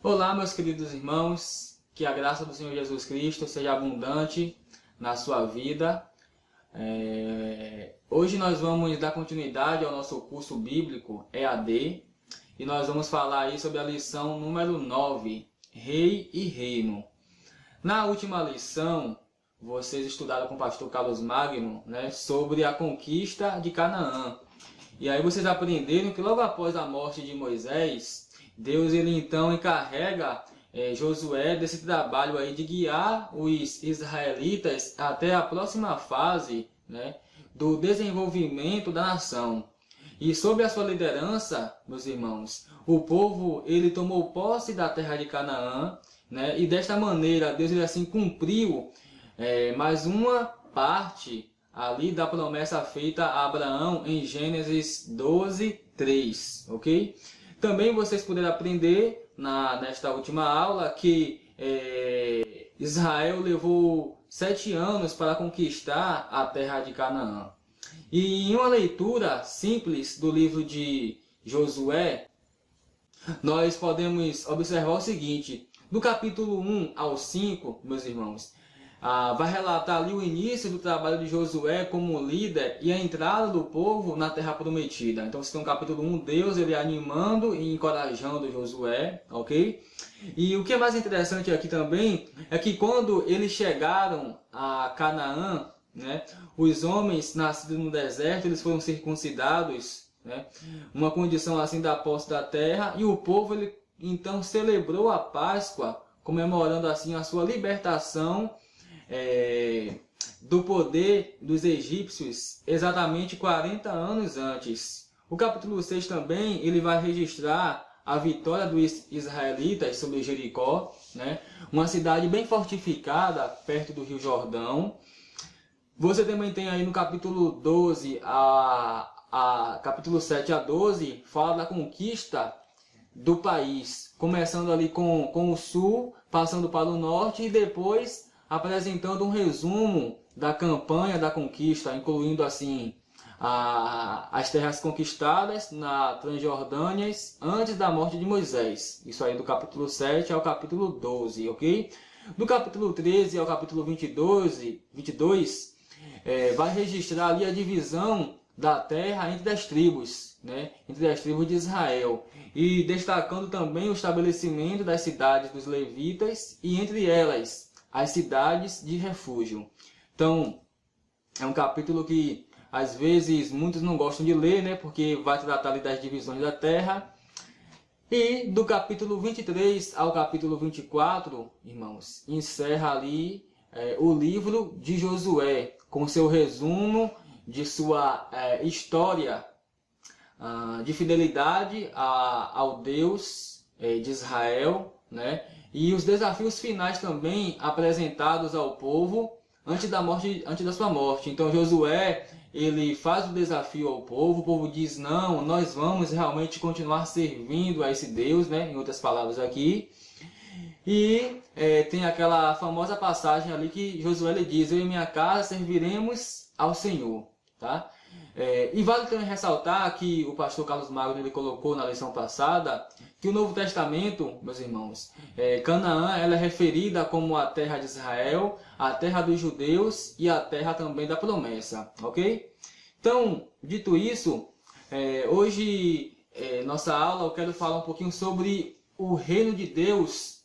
Olá, meus queridos irmãos, que a graça do Senhor Jesus Cristo seja abundante na sua vida. Hoje nós vamos dar continuidade ao nosso curso bíblico EAD e nós vamos falar aí sobre a lição número 9, Rei e Reino. Na última lição, vocês estudaram com o pastor Carlos Magno, sobre a conquista de Canaã. E aí vocês aprenderam que logo após a morte de Moisés, Deus ele então encarrega Josué desse trabalho aí de guiar os israelitas até a próxima fase, do desenvolvimento da nação. E sob a sua liderança, meus irmãos, o povo ele tomou posse da terra de Canaã, e desta maneira Deus ele assim cumpriu mais uma parte ali da promessa feita a Abraão em Gênesis 12, 3, ok? Também vocês puderam aprender nesta última aula que Israel levou 7 anos para conquistar a terra de Canaã. E em uma leitura simples do livro de Josué, nós podemos observar o seguinte: do capítulo 1 ao 5, meus irmãos, vai relatar ali o início do trabalho de Josué como líder e a entrada do povo na terra prometida. Então você tem no capítulo 1, Deus ele animando e encorajando Josué, ok? E o que é mais interessante aqui também é que quando eles chegaram a Canaã, os homens nascidos no deserto, eles foram circuncidados, uma condição assim da posse da terra, e o povo ele então celebrou a Páscoa, comemorando assim a sua libertação do poder dos egípcios exatamente 40 anos antes. O capítulo 6 também ele vai registrar a vitória dos israelitas sobre Jericó, uma cidade bem fortificada perto do Rio Jordão. Você também tem aí no capítulo 12 capítulo 7 a 12 fala da conquista do país, começando ali com o sul, passando para o norte e depois apresentando um resumo da campanha da conquista, incluindo assim as terras conquistadas na Transjordânia antes da morte de Moisés. Isso aí do capítulo 7 ao capítulo 12, ok? Do capítulo 13 ao capítulo 22 vai registrar ali a divisão da terra entre as tribos, entre as tribos de Israel, e destacando também o estabelecimento das cidades dos levitas e entre elas as cidades de refúgio. Então, é um capítulo que às vezes muitos não gostam de ler, porque vai tratar ali das divisões da terra. E do capítulo 23 ao capítulo 24, irmãos, encerra ali o livro de Josué, com seu resumo de sua história de fidelidade ao Deus de Israel, e os desafios finais também apresentados ao povo antes da sua morte. Então Josué ele faz o desafio ao povo, o povo diz: não, nós vamos realmente continuar servindo a esse Deus, em outras palavras aqui. E tem aquela famosa passagem ali que Josué ele diz: eu e minha casa serviremos ao Senhor, tá? E vale também ressaltar que o pastor Carlos Magno ele colocou na lição passada que o Novo Testamento, meus irmãos, Canaã ela é referida como a terra de Israel, a terra dos judeus e a terra também da promessa, ok? Então, dito isso, hoje nossa aula eu quero falar um pouquinho sobre o reino de Deus,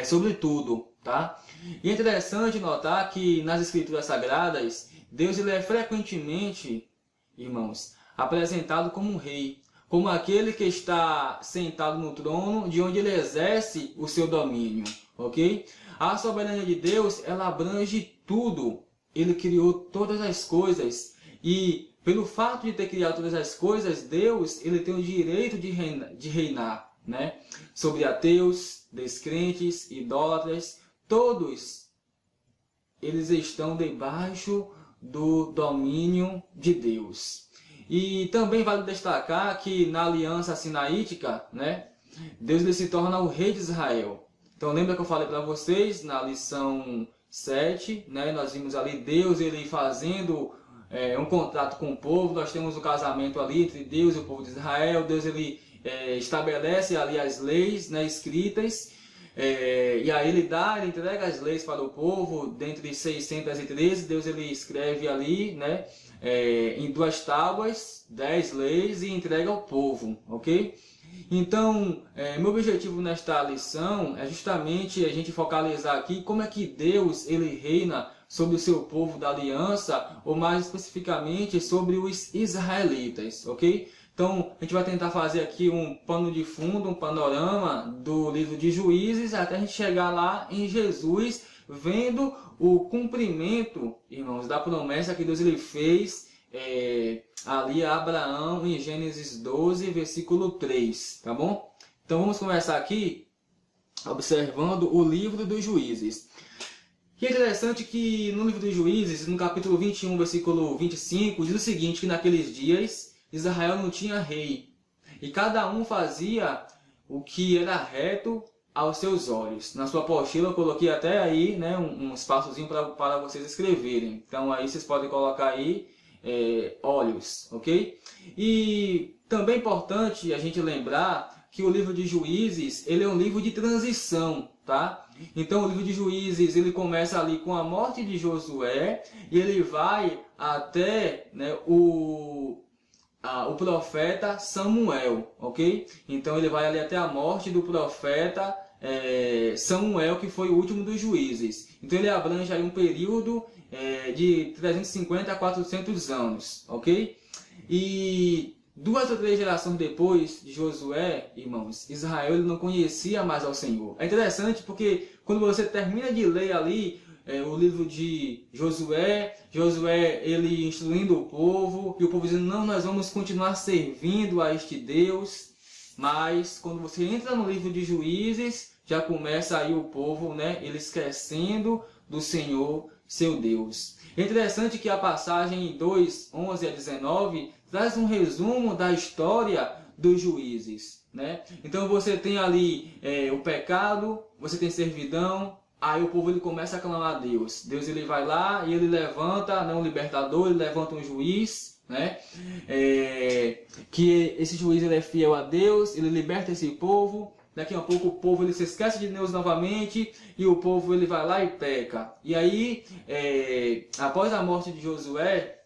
sobre tudo, tá? E é interessante notar que nas Escrituras Sagradas Deus ele é frequentemente, irmãos, apresentado como um rei, como aquele que está sentado no trono, de onde ele exerce o seu domínio, ok? A soberania de Deus, ela abrange tudo. Ele criou todas as coisas e pelo fato de ter criado todas as coisas, Deus ele tem o direito de reinar, sobre ateus, descrentes, idólatras, todos eles estão debaixo do domínio de Deus. E também vale destacar que na aliança sinaítica, Deus ele se torna o rei de Israel. Então lembra que eu falei para vocês na lição 7, nós vimos ali Deus ele fazendo um contrato com o povo. Nós temos um casamento ali entre Deus e o povo de Israel. Deus ele estabelece ali as leis, né, escritas, e aí ele entrega as leis para o povo. Dentre 613, Deus ele escreve ali, né, em 2 tábuas, 10 leis e entrega ao povo, ok? Então, meu objetivo nesta lição é justamente a gente focalizar aqui como é que Deus ele reina sobre o seu povo da aliança, ou mais especificamente sobre os israelitas, ok? Então, a gente vai tentar fazer aqui um pano de fundo, um panorama do livro de Juízes, até a gente chegar lá em Jesus, vendo o cumprimento, irmãos, da promessa que Deus ele fez ali a Abraão em Gênesis 12, versículo 3, tá bom? Então, vamos começar aqui observando o livro dos Juízes. E é interessante que no livro dos Juízes, no capítulo 21, versículo 25, diz o seguinte, que naqueles dias Israel não tinha rei, e cada um fazia o que era reto aos seus olhos. Na sua apostila eu coloquei até aí, né, um espaçozinho para vocês escreverem. Então aí vocês podem colocar aí olhos, ok? E também é importante a gente lembrar que o livro de Juízes ele é um livro de transição, tá? Então o livro de Juízes ele começa ali com a morte de Josué e ele vai até, né, o profeta Samuel, ok? Então ele vai ali até a morte do profeta Samuel, que foi o último dos juízes. Então ele abrange aí um período de 350 a 400 anos, ok? E 2 ou 3 gerações depois de Josué, irmãos, Israel ele não conhecia mais ao Senhor. É interessante porque quando você termina de ler ali o livro de Josué ele instruindo o povo, e o povo dizendo, não, nós vamos continuar servindo a este Deus. Mas quando você entra no livro de Juízes, já começa aí o povo, né, ele esquecendo do Senhor, seu Deus. É interessante que a passagem 2, 11 a 19, traz um resumo da história dos juízes, né? Então você tem ali o pecado, você tem servidão. Aí o povo ele começa a clamar a Deus. Deus ele vai lá e ele levanta, né, um libertador, ele levanta um juiz, né? Que esse juiz ele é fiel a Deus, ele liberta esse povo. Daqui a pouco o povo ele se esquece de Deus novamente e o povo ele vai lá e peca. E aí, após a morte de Josué,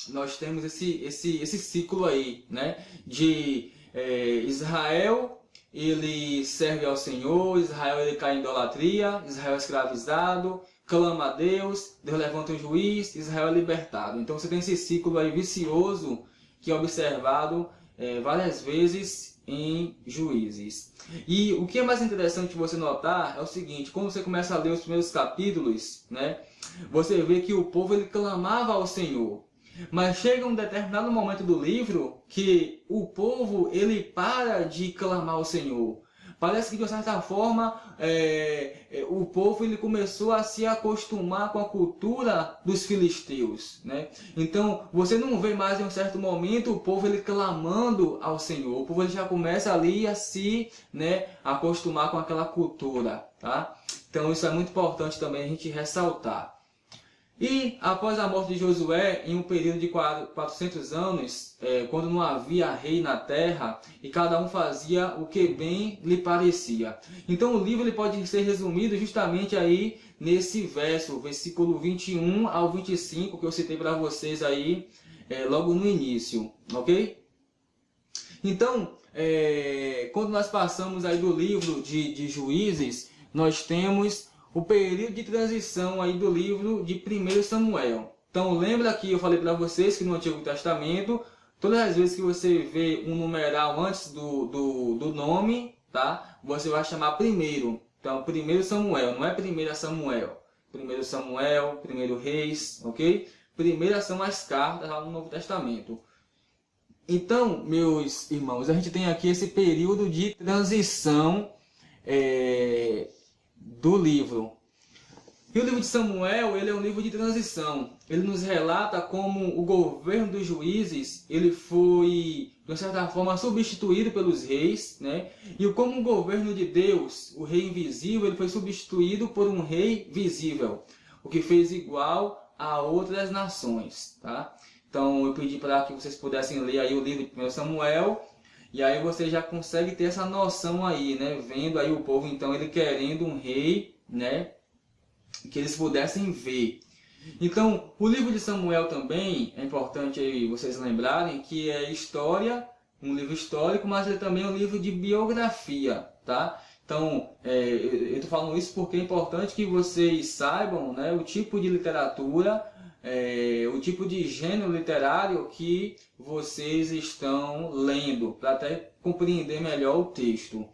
nós temos esse ciclo aí, né? De Israel ele serve ao Senhor, Israel ele cai em idolatria, Israel é escravizado, clama a Deus, Deus levanta um juiz, Israel é libertado. Então você tem esse ciclo aí vicioso que é observado várias vezes em Juízes. E o que é mais interessante você notar é o seguinte, quando você começa a ler os primeiros capítulos, né, você vê que o povo ele clamava ao Senhor. Mas chega um determinado momento do livro que o povo ele para de clamar ao Senhor. Parece que de uma certa forma o povo ele começou a se acostumar com a cultura dos filisteus, né? Então você não vê mais em um certo momento o povo ele clamando ao Senhor. O povo ele já começa ali a se, né, acostumar com aquela cultura, tá? Então isso é muito importante também a gente ressaltar. E após a morte de Josué, em um período de 400 anos, quando não havia rei na terra, e cada um fazia o que bem lhe parecia. Então o livro ele pode ser resumido justamente aí nesse versículo 21 ao 25, que eu citei para vocês aí logo no início, ok? Então, quando nós passamos aí do livro de Juízes, nós temos o período de transição aí do livro de 1 Samuel. Então lembra que eu falei para vocês que no Antigo Testamento, todas as vezes que você vê um numeral antes do nome, tá? Você vai chamar primeiro. Então 1 Samuel, não é 1 Samuel. 1 Samuel, 1 Reis, ok? Primeiras são as cartas lá no Novo Testamento. Então, meus irmãos, a gente tem aqui esse período de transição do livro. E o livro de Samuel, ele é um livro de transição. Ele nos relata como o governo dos juízes, ele foi, de certa forma, substituído pelos reis, né? E como o governo de Deus, o rei invisível, ele foi substituído por um rei visível, o que fez igual a outras nações, tá? Então eu pedi para que vocês pudessem ler aí o livro de 1 Samuel. E aí você já consegue ter essa noção aí, né? Vendo aí o povo, então, ele querendo um rei, né? Que eles pudessem ver. Então, o livro de Samuel também, é importante aí vocês lembrarem que é história, um livro histórico, mas ele também é um livro de biografia, tá? Então, eu estou falando isso porque é importante que vocês saibam, né, o tipo de literatura, o tipo de gênero literário que vocês estão lendo, para até compreender melhor o texto.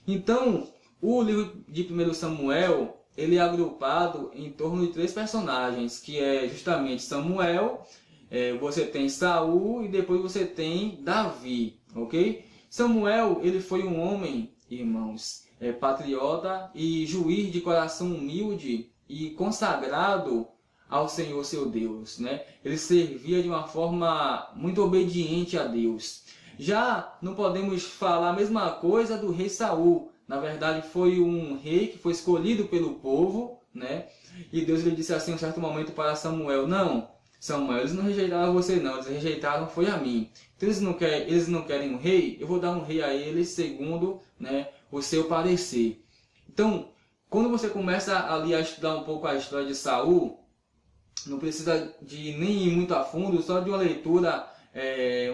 Então, o livro de 1 Samuel, ele é agrupado em torno de 3 personagens, que é justamente Samuel, você tem Saul e depois você tem Davi, ok? Samuel, ele foi um homem, irmãos, patriota e juiz de coração humilde e consagrado ao Senhor seu Deus, né? Ele servia de uma forma muito obediente a Deus. Já não podemos falar a mesma coisa do rei Saul. Na verdade, foi um rei que foi escolhido pelo povo, né? E Deus lhe disse assim em um certo momento para Samuel: não, Samuel, eles não rejeitaram você não, eles rejeitaram foi a mim. Então eles não querem um rei, eu vou dar um rei a eles segundo, né, o seu parecer. Então, quando você começa ali a estudar um pouco a história de Saul, não precisa de nem ir muito a fundo, só de uma leitura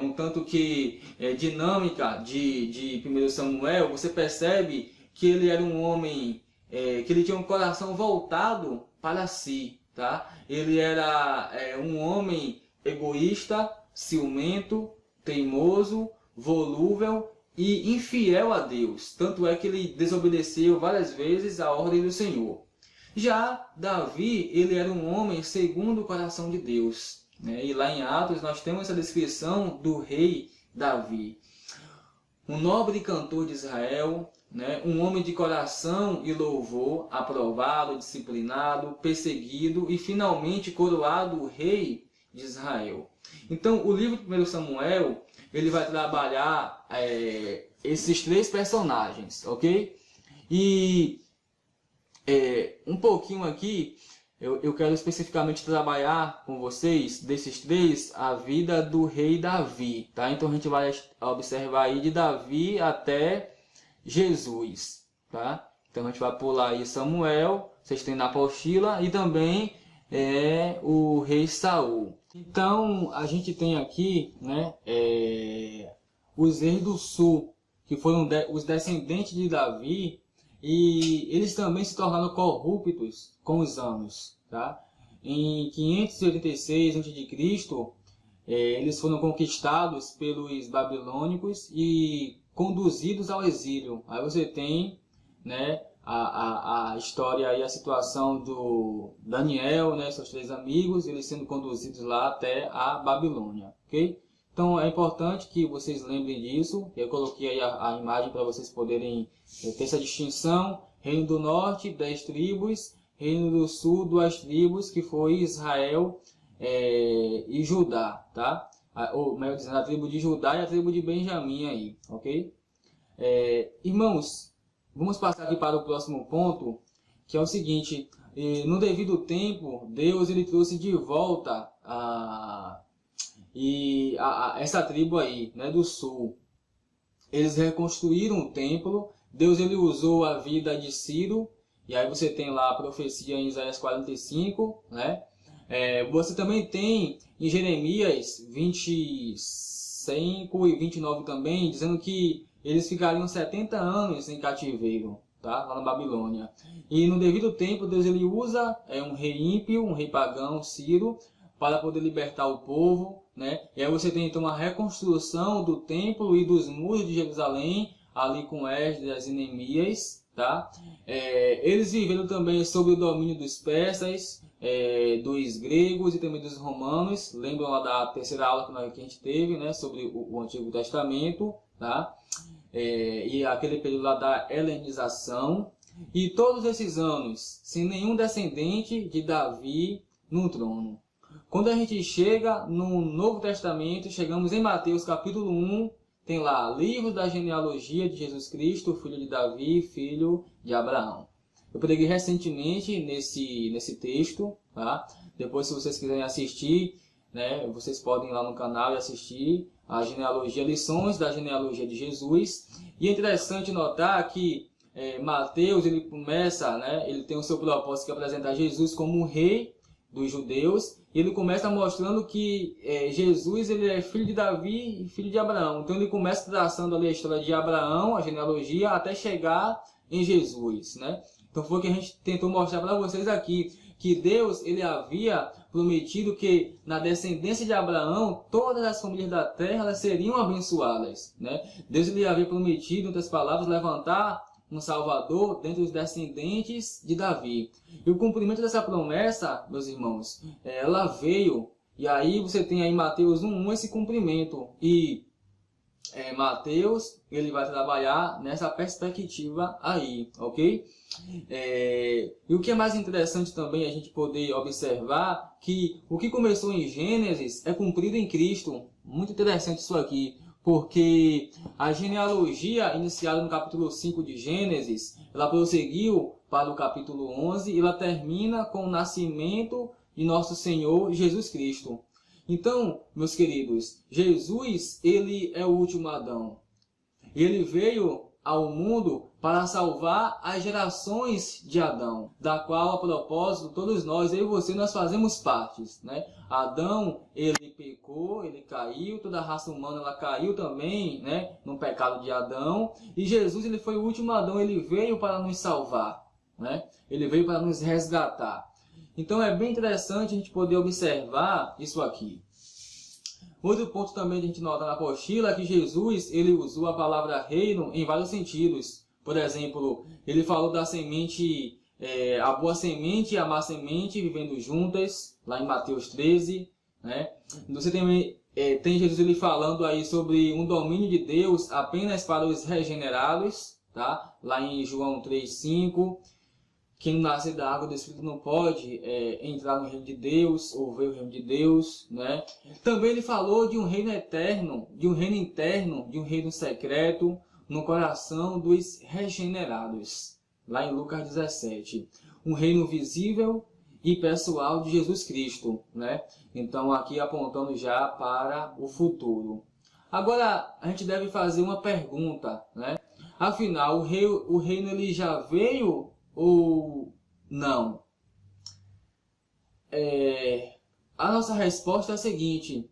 um tanto que dinâmica de 1 Samuel, você percebe que ele era um homem, que ele tinha um coração voltado para si, tá? Ele era um homem egoísta, ciumento, teimoso, volúvel e infiel a Deus. Tanto é que ele desobedeceu várias vezes a ordem do Senhor. Já Davi, ele era um homem segundo o coração de Deus, né? E lá em Atos nós temos essa descrição do rei Davi. Um nobre cantor de Israel, né? Um homem de coração e louvor, aprovado, disciplinado, perseguido e finalmente coroado rei de Israel. Então o livro de 1 Samuel, ele vai trabalhar esses 3 personagens, ok? E um pouquinho aqui, eu quero especificamente trabalhar com vocês, desses 3, a vida do rei Davi, tá? Então a gente vai observar aí de Davi até Jesus, tá? Então a gente vai pular aí Samuel, vocês têm na apostila, e também o rei Saul. Então a gente tem aqui, né, os reis do sul, que foram os descendentes de Davi, e eles também se tornaram corruptos com os anos, tá? Em 586 a.C., eles foram conquistados pelos babilônicos e conduzidos ao exílio. Aí você tem, né, a história e a situação do Daniel, né, seus 3 amigos, eles sendo conduzidos lá até a Babilônia, ok? Então é importante que vocês lembrem disso. Eu coloquei aí a imagem para vocês poderem ter essa distinção. Reino do Norte, 10 tribos. Reino do Sul, 2 tribos, que foi Israel e Judá, tá? Ou melhor dizendo, a tribo de Judá e a tribo de Benjamim aí, ok? Irmãos, vamos passar aqui para o próximo ponto, que é o seguinte: no devido tempo, Deus ele trouxe de volta essa tribo aí, né, do sul. Eles reconstruíram o templo. Deus ele usou a vida de Ciro, e aí você tem lá a profecia em Isaías 45, né? Você também tem em Jeremias 25 e 29 também, dizendo que eles ficariam 70 anos em cativeiro, tá? Lá na Babilônia. E no devido tempo, Deus ele usa um rei ímpio, um rei pagão, Ciro, para poder libertar o povo, né? E aí você tem então a reconstrução do templo e dos muros de Jerusalém, ali com Esdras e Neemias, tá? Eles viveram também sob o domínio dos persas, dos gregos e também dos romanos. Lembram lá da 3ª aula que a gente teve, né, sobre o Antigo Testamento, tá? E aquele período lá da helenização. E todos esses anos, sem nenhum descendente de Davi no trono. Quando a gente chega no Novo Testamento, chegamos em Mateus capítulo 1, tem lá livro da genealogia de Jesus Cristo, filho de Davi, filho de Abraão. Eu preguei recentemente nesse texto, tá? Depois, se vocês quiserem assistir, né, vocês podem ir lá no canal e assistir a genealogia, lições da genealogia de Jesus. E é interessante notar que Mateus, ele começa, né, ele tem o seu propósito que é apresentar Jesus como o rei dos judeus, e ele começa mostrando que Jesus, ele é filho de Davi e filho de Abraão. Então ele começa traçando ali a história de Abraão, a genealogia, até chegar em Jesus, né? Então foi o que a gente tentou mostrar para vocês aqui, que Deus, ele havia prometido que na descendência de Abraão, todas as famílias da terra elas seriam abençoadas, né? Deus, ele havia prometido, em outras palavras, levantar um Salvador dentre os descendentes de Davi. E o cumprimento dessa promessa, meus irmãos, ela veio, e aí você tem aí em Mateus 1:1 esse cumprimento, e Mateus, ele vai trabalhar nessa perspectiva aí, ok? E o que é mais interessante também a gente poder observar, que o que começou em Gênesis é cumprido em Cristo. Muito interessante isso aqui, porque a genealogia iniciada no capítulo 5 de Gênesis, ela prosseguiu para o capítulo 11 e ela termina com o nascimento de nosso Senhor Jesus Cristo. Então, meus queridos, Jesus, ele é o último Adão. Ele veio ao mundo para salvar as gerações de Adão, da qual, a propósito, todos nós, eu e você, nós fazemos parte, né? Adão, ele pecou, ele caiu, toda a raça humana ela caiu também, né, no pecado de Adão, e Jesus, ele foi o último Adão, ele veio para nos salvar, né? Ele veio para nos resgatar. Então é bem interessante a gente poder observar isso aqui. Outro ponto também que a gente nota na apostila é que Jesus, ele usou a palavra reino em vários sentidos. Por exemplo, ele falou da semente, a boa semente e a má semente vivendo juntas, lá em Mateus 13, né? Você tem Jesus ele falando aí sobre um domínio de Deus apenas para os regenerados, tá? Lá em João 3:5. Quem nasce da água do Espírito não pode entrar no reino de Deus, ou ver o reino de Deus, né? Também ele falou de um reino eterno, de um reino interno, de um reino secreto, no coração dos regenerados. Lá em Lucas 17. Um reino visível e pessoal de Jesus Cristo, né? Então aqui apontando já para o futuro. Agora a gente deve fazer uma pergunta, né? Afinal, o reino ele já veio ou não? A nossa resposta é a seguinte: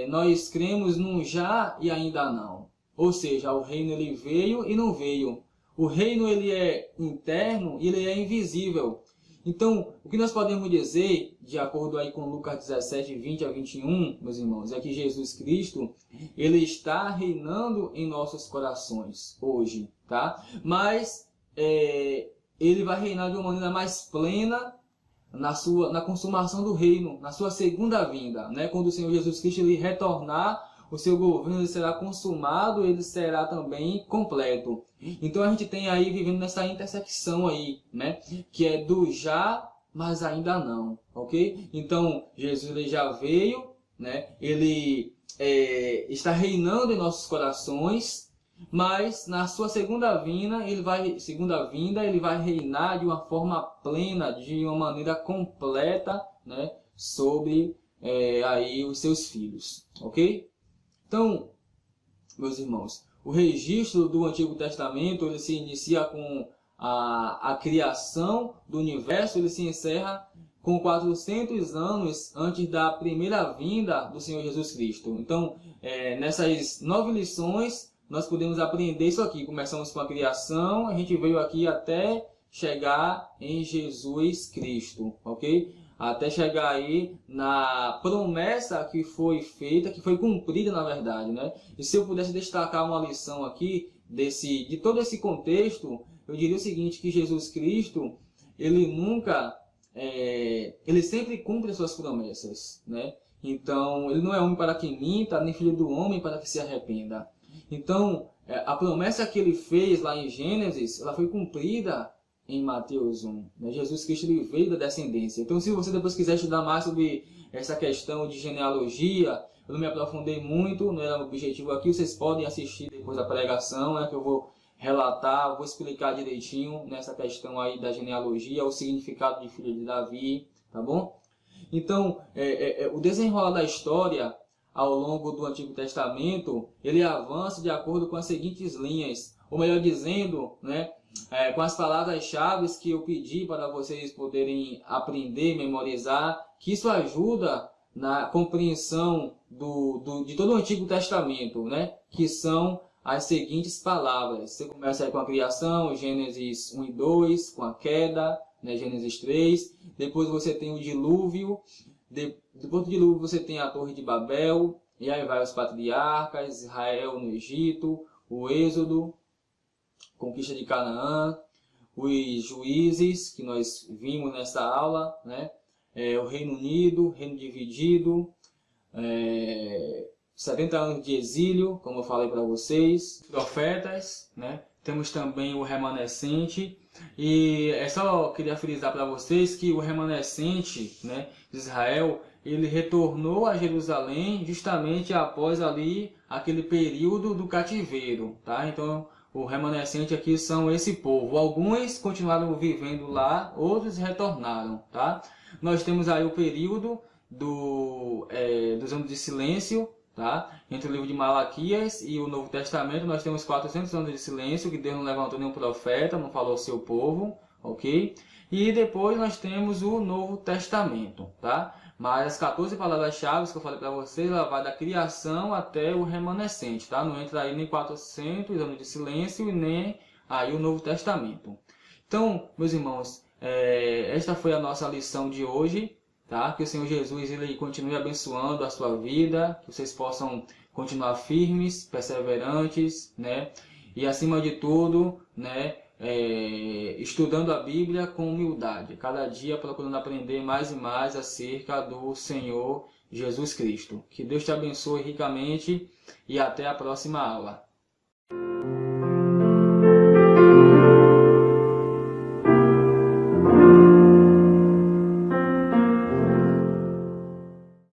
nós cremos num já e ainda não. Ou seja, o reino ele veio e não veio. O reino ele é interno e ele é invisível. Então, o que nós podemos dizer, de acordo aí com Lucas 17:20-21, meus irmãos, é que Jesus Cristo, ele está reinando em nossos corações hoje, tá? Mas ele vai reinar de uma maneira mais plena na consumação do reino, na sua segunda vinda, né? Quando o Senhor Jesus Cristo ele retornar, o seu governo ele será consumado, ele será também completo. Então a gente tem aí vivendo nessa intersecção aí, né? Que é do já, mas ainda não, ok? Então Jesus ele já veio, né? Ele está reinando em nossos corações, mas na sua segunda vinda ele vai reinar de uma forma plena, de uma maneira completa, né? Sobre aí os seus filhos, ok? Então, meus irmãos, o registro do Antigo Testamento ele se inicia com a criação do universo, ele se encerra com 400 anos antes da primeira vinda do Senhor Jesus Cristo. Então, nessas 9 lições, nós podemos aprender isso aqui. Começamos com a criação, a gente veio aqui até chegar em Jesus Cristo, ok? Até chegar aí na promessa que foi feita, que foi cumprida na verdade, né? E se eu pudesse destacar uma lição aqui de todo esse contexto, eu diria o seguinte, que Jesus Cristo, ele sempre cumpre as suas promessas, né? Então, ele não é homem para que minta, nem filho do homem para que se arrependa. Então, a promessa que ele fez lá em Gênesis, ela foi cumprida em Mateus 1. Né? Jesus Cristo ele veio da descendência. Então, se você depois quiser estudar mais sobre essa questão de genealogia, eu não me aprofundei muito, não era o objetivo aqui, vocês podem assistir depois da pregação, né, que eu vou relatar, vou explicar direitinho nessa questão aí da genealogia, o significado de filho de Davi, tá bom? Então, o desenrolar da história, ao longo do Antigo Testamento, ele avança de acordo com as seguintes linhas, ou melhor dizendo, né, com as palavras-chave que eu pedi para vocês poderem aprender, memorizar, que isso ajuda na compreensão de todo o Antigo Testamento, né, que são as seguintes palavras. Você começa aí com a criação, Gênesis 1 e 2, com a queda, né, Gênesis 3. Depois você tem o dilúvio. Depois do dilúvio você tem a Torre de Babel. E aí vai os patriarcas, Israel no Egito, o Êxodo, conquista de Canaã, os juízes, que nós vimos nessa aula, né? O Reino Unido, Reino Dividido, 70 anos de exílio, como eu falei para vocês, profetas, né? Temos também o remanescente, e só queria frisar para vocês que o remanescente, né, de Israel, ele retornou a Jerusalém justamente após ali aquele período do cativeiro, tá? Então, o remanescente aqui são esse povo. Alguns continuaram vivendo lá, outros retornaram, tá? Nós temos aí o período dos anos de silêncio, tá? Entre o livro de Malaquias e o Novo Testamento, nós temos 400 anos de silêncio, que Deus não levantou nenhum profeta, não falou ao seu povo, ok? E depois nós temos o Novo Testamento, tá? Mas as 14 palavras-chave que eu falei para vocês, ela vai da criação até o remanescente, tá? Não entra aí nem 400 anos de silêncio e nem aí o Novo Testamento. Então, meus irmãos, esta foi a nossa lição de hoje. Tá? Que o Senhor Jesus ele continue abençoando a sua vida, que vocês possam continuar firmes, perseverantes, né? E acima de tudo, né, estudando a Bíblia com humildade, cada dia procurando aprender mais e mais acerca do Senhor Jesus Cristo. Que Deus te abençoe ricamente e até a próxima aula.